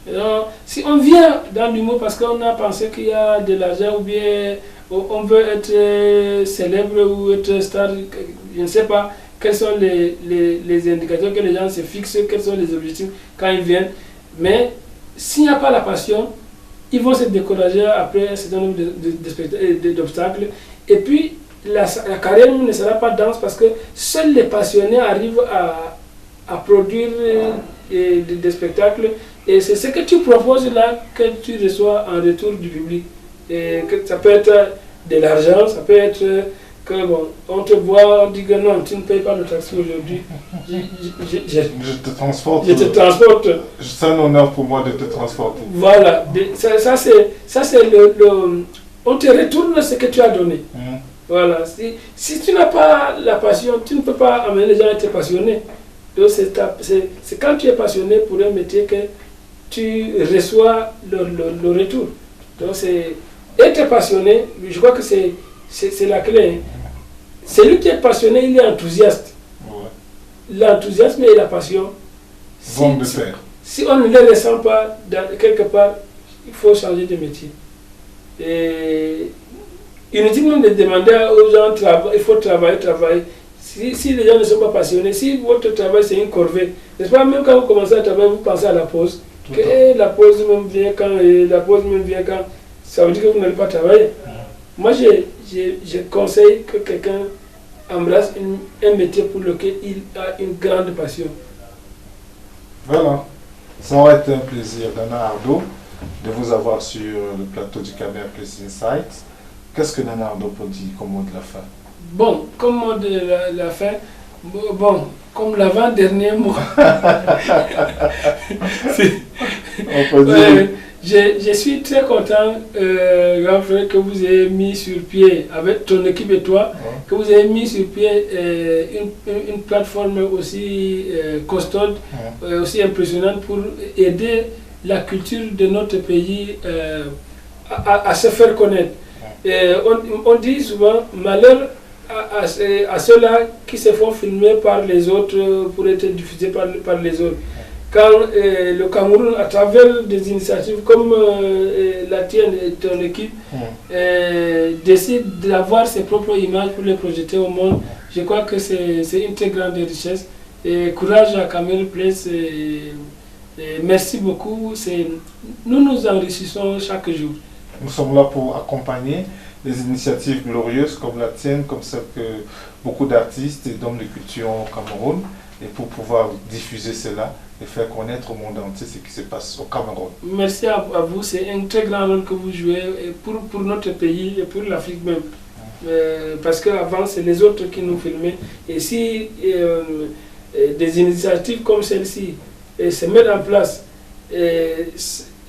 Alors, si on vient dans l'humour parce qu'on a pensé qu'il y a de l'argent ou bien on veut être célèbre ou être star, je ne sais pas quels sont les indicateurs que les gens se fixent, quels sont les objectifs quand ils viennent. Mais s'il n'y a pas la passion, ils vont se décourager après un certain nombre d'obstacles. Et puis, la carrière ne sera pas dense parce que seuls les passionnés arrivent à produire des spectacles. Et c'est ce que tu proposes là que tu reçois en retour du public. Et que ça peut être de l'argent, ça peut être que bon, on te voit, on dit que non, tu ne payes pas le taxi aujourd'hui. Je te transporte. Je te transporte. C'est un honneur pour moi de te transporter. Voilà, ça c'est on te retourne ce que tu as donné. Voilà, si tu n'as pas la passion, tu ne peux pas amener les gens à être passionnés. Donc c'est quand tu es passionné pour un métier que tu reçois le retour. Donc c'est être passionné, je crois que c'est la clé. Celui qui est passionné, il est enthousiaste. L'enthousiasme et la passion, si on ne les ressent pas quelque part, il faut changer de métier. Et inutilement de demander aux gens, il faut travailler. Si les gens ne sont pas passionnés, si votre travail c'est une corvée, n'est-ce pas, même quand vous commencez à travailler, vous pensez à la pause. La pause même vient quand, ça veut dire que vous n'allez pas travailler. Moi, je conseille que quelqu'un embrasse un métier pour lequel il a une grande passion. Voilà. Ça aurait été un plaisir, Nana Ardo, de vous avoir sur le plateau du Camera Place Insight. Qu'est-ce que Nana Ardo peut dire comme mot de la fin? Bon, comme mot de la fin, bon, comme l'avant-dernier mot. On peut dire... Je suis très content, grand frère, que vous ayez mis sur pied, avec ton équipe et toi, que vous ayez mis sur pied une plateforme aussi costaud, aussi impressionnante pour aider la culture de notre pays à se faire connaître. On dit souvent malheur à ceux-là qui se font filmer par les autres pour être diffusés par les autres. quand le Cameroun, à travers des initiatives comme la tienne et ton équipe, décide d'avoir ses propres images pour les projeter au monde, je crois que c'est une très grande richesse. Et courage à Camel Place. Et merci beaucoup. Nous nous enrichissons chaque jour. Nous sommes là pour accompagner des initiatives glorieuses comme la tienne, comme celle que beaucoup d'artistes et d'hommes de culture ont au Cameroun, et pour pouvoir diffuser cela et faire connaître au monde entier ce qui se passe au Cameroun. Merci à vous. C'est un très grand rôle que vous jouez pour notre pays et pour l'Afrique même. Parce qu'avant, c'est les autres qui nous filmaient. Et si des initiatives comme celle-ci se mettent en place,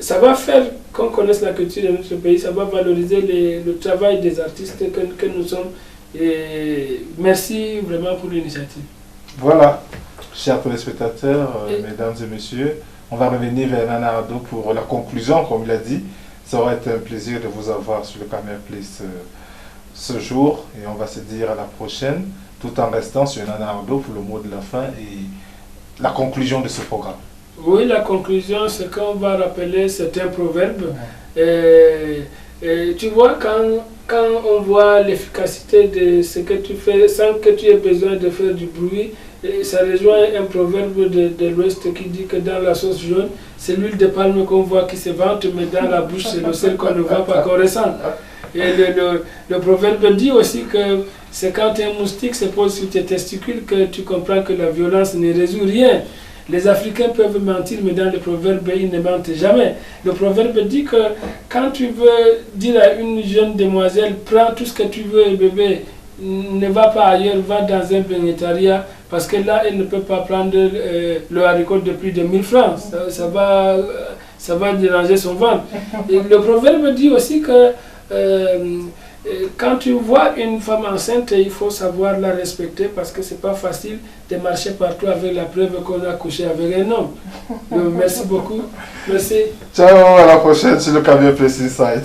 ça va faire qu'on connaisse la culture de notre pays, ça va valoriser le travail des artistes que nous sommes. Et merci vraiment pour l'initiative. Voilà, chers téléspectateurs, mesdames et messieurs, on va revenir vers Nana Ardo pour la conclusion, comme il a dit. Ça aura été un plaisir de vous avoir sur le Camel Place ce jour, et on va se dire à la prochaine, tout en restant sur Nana Ardo pour le mot de la fin et la conclusion de ce programme. Oui, la conclusion, c'est qu'on va rappeler certains proverbes. Tu vois, quand on voit l'efficacité de ce que tu fais sans que tu aies besoin de faire du bruit, ça rejoint un proverbe de l'Ouest qui dit que dans la sauce jaune, c'est l'huile de palme qu'on voit qui se vante, mais dans la bouche, c'est le sel qu'on ne voit pas, qu'on ressent. Et le proverbe dit aussi que c'est quand un moustique se pose sur tes testicules que tu comprends que la violence ne résout rien. Les Africains peuvent mentir, mais dans le proverbe, ils ne mentent jamais. Le proverbe dit que quand tu veux dire à une jeune demoiselle, prends tout ce que tu veux, bébé, ne va pas ailleurs, va dans un bénétariat, parce que là, elle ne peut pas prendre le haricot de plus de 1000 francs. Ça va déranger son ventre. Et le proverbe dit aussi que quand tu vois une femme enceinte, il faut savoir la respecter parce que c'est pas facile de marcher partout avec la preuve qu'on a couché avec un homme. Donc, merci beaucoup. Merci. Ciao, à la prochaine sur le Camel Place Inside.